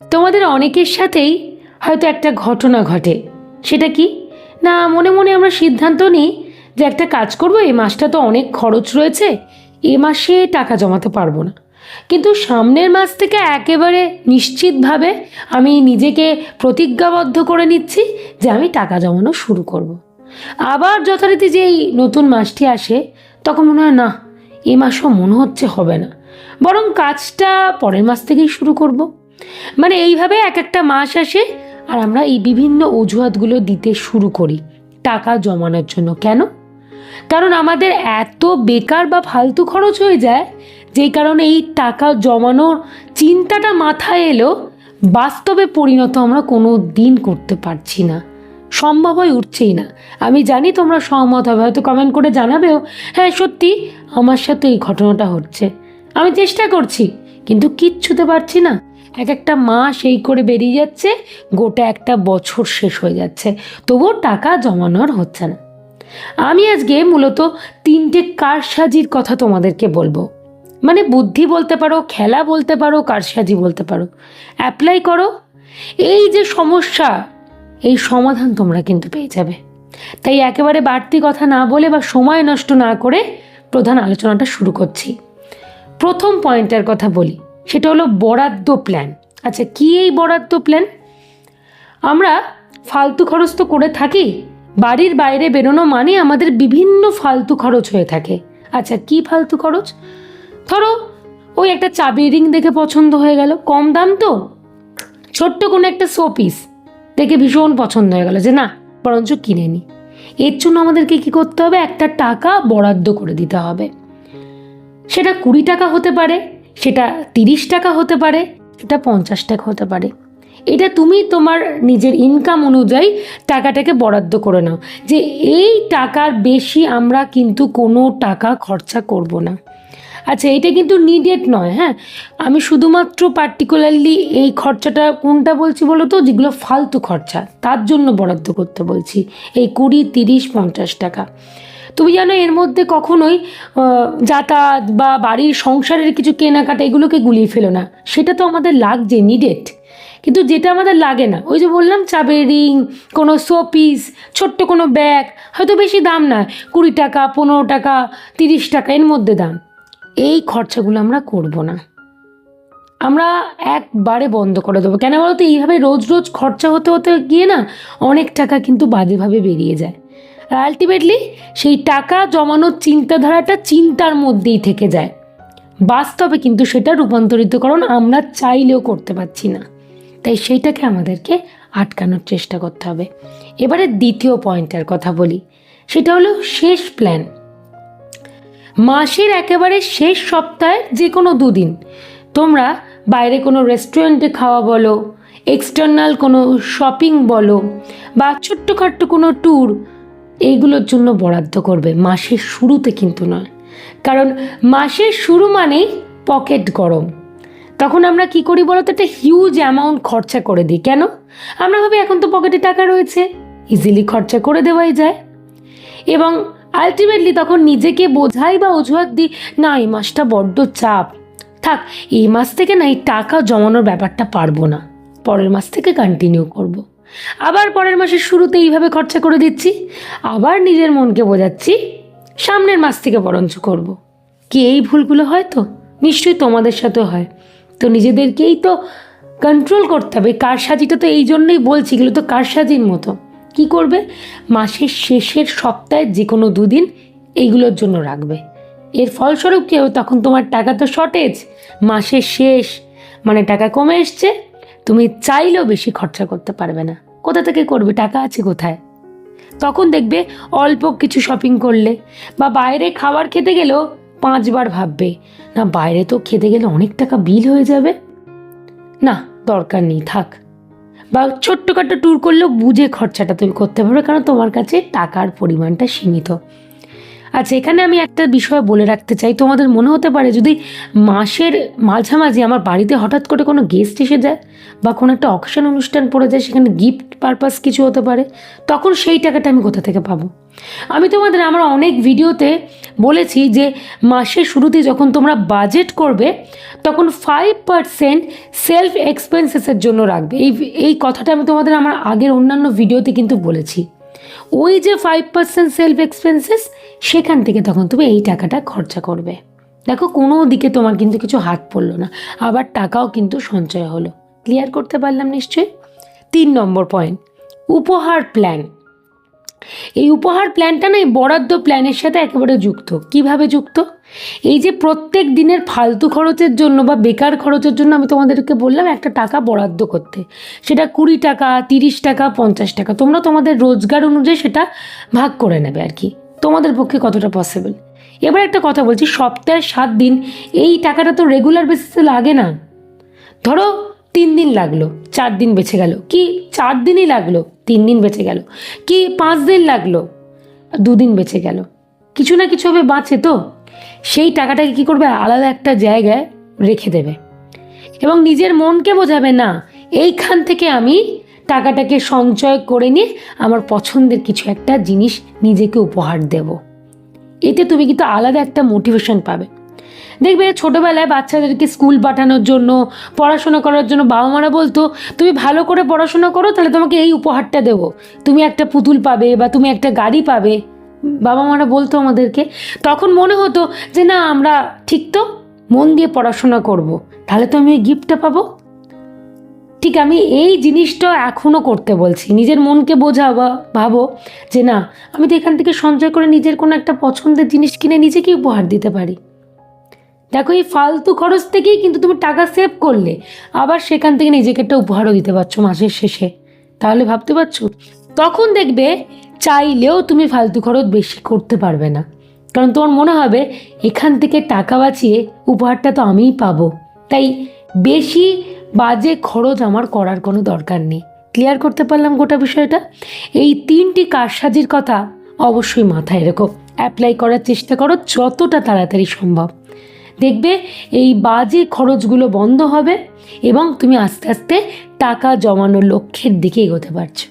তোমাদের অনেকের সাথেই হয়তো একটা ঘটনা ঘটে। সেটা কি না, মনে মনে আমরা সিদ্ধান্ত নিই যে একটা কাজ করব, এই মাসটা তো অনেক খরচ রয়েছে, এ মাসে টাকা জমাতে পারবো না, কিন্তু সামনের মাস থেকে একেবারে নিশ্চিতভাবে আমি নিজেকে প্রতিজ্ঞাবদ্ধ করে নিচ্ছি যে আমি টাকা জমানো শুরু করব। আবার যথারীতি যেই নতুন মাসটি আসে তখন মনে হয় না, এ মাসও মনে হচ্ছে হবে না, বরং কাজটা পরের মাস থেকেই শুরু করব। মানে এইভাবে এক একটা মাস আসে আর আমরা এই বিভিন্ন অজুহাতগুলো দিতে শুরু করি টাকা জমানোর জন্য। কেন? কারণ আমাদের এত বেকার বা ফালতু খরচ হয়ে যায়, যেই কারণে এই টাকা জমানোর চিন্তাটা মাথায় এলো বাস্তবে পরিণত আমরা কোনো দিন করতে পারছি না, সম্ভব হয়ে উঠছেই না। আমি জানি তোমরা সহমত হবে, হয়তো কমেন্ট করে জানাবেও, হ্যাঁ সত্যি আমার সাথে এই ঘটনাটা হচ্ছে, আমি চেষ্টা করছি কিন্তু কিচ্ছুতে পারছি না। এক একটা মাস এই করে বেরিয়ে যাচ্ছে, গোটা একটা বছর শেষ হয়ে যাচ্ছে, তবুও টাকা জমানোর হচ্ছে না। আমি আজকে মূলত 3টে কারসাজির কথা তোমাদেরকে বলবো। মানে বুদ্ধি বলতে পারো, খেলা বলতে পারো, কারসাজি বলতে পারো। অ্যাপ্লাই করো, এই যে সমস্যা, এই সমাধান তোমরা কিন্তু পেয়ে যাবে। তাই একেবারে বাড়তি কথা না বলে বা সময় নষ্ট না করে প্রধান আলোচনাটা শুরু করছি। প্রথম পয়েন্টের কথা বলি, সেটা হলো বরাদ্দ প্ল্যান। আচ্ছা, কি এই বরাদ্দ প্ল্যান? আমরা ফালতু খরচ তো করে থাকি, বাড়ির বাইরে বেরোনো মানে আমাদের বিভিন্ন ফালতু খরচ হয়ে থাকে। আচ্ছা, কি ফালতু খরচ? ধরো ওই একটা চাবির রিং দেখে পছন্দ হয়ে গেল, কম দাম তো, ছোট্ট কোনো একটা শোপিস দেখে ভীষণ পছন্দ হয়ে গেল যে না, বরঞ্চ কিনে নি। এর জন্য আমাদেরকে কি করতে হবে? একটা টাকা বরাদ্দ করে দিতে হবে। সেটা 20 টাকা হতে পারে, সেটা 30 টাকা হতে পারে, সেটা 50 টাকা হতে পারে। এটা তুমি তোমার নিজের ইনকাম অনুযায়ী টাকাটাকে বরাদ্দ করে নাও যে এই টাকার বেশি আমরা কিন্তু কোনো টাকা খরচা করব না। আচ্ছা, এটা কিন্তু নিডেড নয়, হ্যাঁ, আমি শুধুমাত্র পার্টিকুলারলি এই খরচাটা কোনটা বলছি বলো তো, যেগুলো ফালতু খরচা তার জন্য বরাদ্দ করতে বলছি, এই 20, 30, 50 টাকা। তুমি জানো এর মধ্যে কখনোই যাতায়াত বা বাড়ির সংসারের কিছু কেনাকাটা এগুলোকে গুলিয়ে ফেলো না। সেটা তো আমাদের লাগছে, নিডেড। কিন্তু যেটা আমাদের লাগে না, ওই যে বললাম চাবির রিং, কোনো শোপিস, ছোট্ট কোনো ব্যাগ, হয়তো বেশি দাম নয়, 20 টাকা, 15 টাকা, 30 টাকা এর মধ্যে দাম, এই খরচাগুলো আমরা করব না, আমরা একবারে বন্ধ করে দেবো। কেন বলতো, এইভাবে রোজ রোজ খরচা হতে হতে গিয়ে না অনেক টাকা কিন্তু বাজেভাবে বেরিয়ে যায়। আর আলটিমেটলি সেই টাকা জমানোর চিন্তাধারাটা চিন্তার মধ্যেই থেকে যায়, বাস্তবে কিন্তু সেটা রূপান্তরিতকরণ আমরা চাইলেও করতে পারছি না। তাই সেইটাকে আমাদেরকে আটকানোর চেষ্টা করতে হবে। এবারে দ্বিতীয় পয়েন্টের কথা বলি, সেটা হলো শেষ প্ল্যান। মাসের একেবারে শেষ সপ্তাহের যে কোনো 2 দিন তোমরা বাইরে কোনো রেস্টুরেন্টে খাওয়া বলো, এক্সটার্নাল কোনো শপিং বলো, বা ছোট্টখাট্ট কোনো ট্যুর, এইগুলোর জন্য বরাদ্দ করবে, মাসের শুরুতে কিন্তু নয়। কারণ মাসের শুরু মানেই পকেট গরম। তখন আমরা কি করি বলতো, একটা হিউজ অ্যামাউন্ট খরচা করে দিই। কেন? আমরা ভাবি এখন তো পকেটে টাকা রয়েছে, ইজিলি খরচা করে দেওয়াই যায়। এবং আলটিমেটলি তখন নিজেকে বোঝাই বা অজুহাত দিই, না এই মাসটা বড্ড চাপ, থাক এই মাস থেকে না এই টাকা জমানোর ব্যাপারটা পারবো না, পরের মাস থেকে কন্টিনিউ করব। আবার পরের মাসের শুরুতে এইভাবে খরচা করে দিচ্ছি, আবার নিজের মনকে বোঝাচ্ছি সামনের মাস থেকে বরঞ্চ করব। কি এই ভুলগুলো হয়? তো নিশ্চয়ই তোমাদের সাথে হয়। তো নিজেদেরকেই তো কন্ট্রোল করতে হবে। কারসাজিটা তো এই জন্যই বলছি, এগুলো তো কারসাজির মতো। কি করবে? মাসের শেষের সপ্তাহে যে কোনো 2 দিন এইগুলোর জন্য রাখবে। এর ফলস্বরূপ কেউ তখন তোমার টাকা তো শর্টেজ, মাসের শেষ মানে টাকা কমে এসছে, তুমি চাইলেও বেশি খরচা করতে পারবে না। কোথা থেকে করবে? টাকা আছে কোথায়? তখন দেখবে অল্প কিছু শপিং করলে বা বাইরে খাবার খেতে গেলেও 5 বার ভাববে, না বাইরে তো খেতে গেলে অনেক টাকা বিল হয়ে যাবে, না দরকার নেই থাক। বা ছোট্টখাটো ট্যুর করলেও বুঝে খরচাটা তুমি করতে পারবে, কারণ তোমার কাছে টাকার পরিমাণটা সীমিত। আচ্ছা, এখানে আমি একটা বিষয় বলে রাখতে চাই। তোমাদের মনে হতে পারে যদি মাসের মাঝামাঝি আমার বাড়িতে হঠাৎ করে কোনো গেস্ট এসে যায় বা কোনো একটা অকেশন অনুষ্ঠান পড়ে যায়, সেখানে গিফট পারপাস কিছু হতে পারে, তখন সেই টাকাটা আমি কোথা থেকে পাবো? আমি তোমাদের আমার অনেক ভিডিওতে বলেছি যে মাসের শুরুতে যখন তোমরা বাজেট করবে তখন 5% সেলফ এক্সপেন্সেসের জন্য রাখবে। এই কথাটা আমি তোমাদের আমার আগের অন্যান্য ভিডিওতে কিন্তু বলেছি। ওই যে 5% সেলফ এক্সপেন্সেস, সেখান থেকে তখন তুমি এই টাকাটা খরচা করবে। দেখো, কোনো দিকে তোমার কিন্তু কিছু হাত পড়লো না, আবার টাকাও কিন্তু সঞ্চয় হলো। ক্লিয়ার করতে পারলাম নিশ্চয়ই? 3 নম্বর পয়েন্ট, উপহার প্ল্যান। এই উপহার প্ল্যানটা না এই বরাদ্দ প্ল্যানের সাথে একেবারে যুক্ত। কিভাবে যুক্ত? এই যে প্রত্যেক দিনের ফালতু খরচের জন্য বা বেকার খরচের জন্য আমি তোমাদেরকে বললাম একটা টাকা বরাদ্দ করতে, সেটা 20 টাকা, 30 টাকা, 50 টাকা, তোমরা তোমাদের রোজগার অনুযায়ী সেটা ভাগ করে নেবে আর কি, তোমাদের পক্ষে কতটা পসিবল। এবার একটা কথা বলছি, সপ্তাহে 7 দিন এই টাকাটা তো রেগুলার বেসিসে লাগে না। ধরো 3 দিন লাগলো, 4 দিন বেঁচে গেল, কি 4 দিনই লাগলো, 3 দিন বেঁচে গেল, কি 5 দিন লাগলো, 2 দিন বেঁচে গেল, কিছু না কিছু হবে বাঁচে তো। সেই টাকাটাকে কি করবে? আলাদা একটা জায়গায় রেখে দেবে এবং নিজের মনকে বোঝাবে না এইখান থেকে আমি টাকাটাকে সঞ্চয় করে নিয়ে আমার পছন্দের কিছু একটা জিনিস নিজেকে উপহার দেব। এতে তুমি কিন্তু আলাদা একটা মোটিভেশন পাবে। দেখবে ছোটোবেলায় বাচ্চাদেরকে স্কুল পাঠানোর জন্য, পড়াশোনা করার জন্য বাবা মারা বলতো তুমি ভালো করে পড়াশোনা করো, তাহলে তোমাকে এই উপহারটা দেবো, তুমি একটা পুতুল পাবে বা তুমি একটা গাড়ি পাবে। বাবা মারা বলতো আমাদেরকে, তখন মনে হতো যে না আমরা ঠিক তো মন দিয়ে পড়াশোনা করব, তাহলে তো আমি ওই গিফটটা পাবো। ঠিক আমি এই জিনিসটা এখনও করতে বলছি, নিজের মনকে বোঝাও বা ভাবো যে না আমি তো এখান থেকে সঞ্চয় করে নিজের কোনো একটা পছন্দের জিনিস কিনে নিজেকে উপহার দিতে পারি। দেখো, এই ফালতু খরচ থেকেই কিন্তু তুমি টাকা সেভ করলে, আবার সেখান থেকে নিজেকে একটা উপহারও দিতে পারছো মাসের শেষে। তাহলে ভাবতে পারছো, তখন দেখবে চাইলেও তুমি ফালতু খরচ বেশি করতে পারবে না, কারণ তোমার মনে হবে এখান থেকে টাকা বাঁচিয়ে উপহারটা তো আমিই পাবো, তাই বেশি বাজে খরচ আমার করার কোনো দরকার নেই। ক্লিয়ার করতে পারলাম গোটা বিষয়টা? এই 3টি কারসাজির কথা অবশ্যই মাথায় রেখো, অ্যাপ্লাই করার চেষ্টা করো যতটা তাড়াতাড়ি সম্ভব। দেখবে এই বাজে খরচগুলো বন্ধ হবে এবং তুমি আস্তে আস্তে টাকা জমানোর লক্ষ্যের দিকে এগোতে পারছো।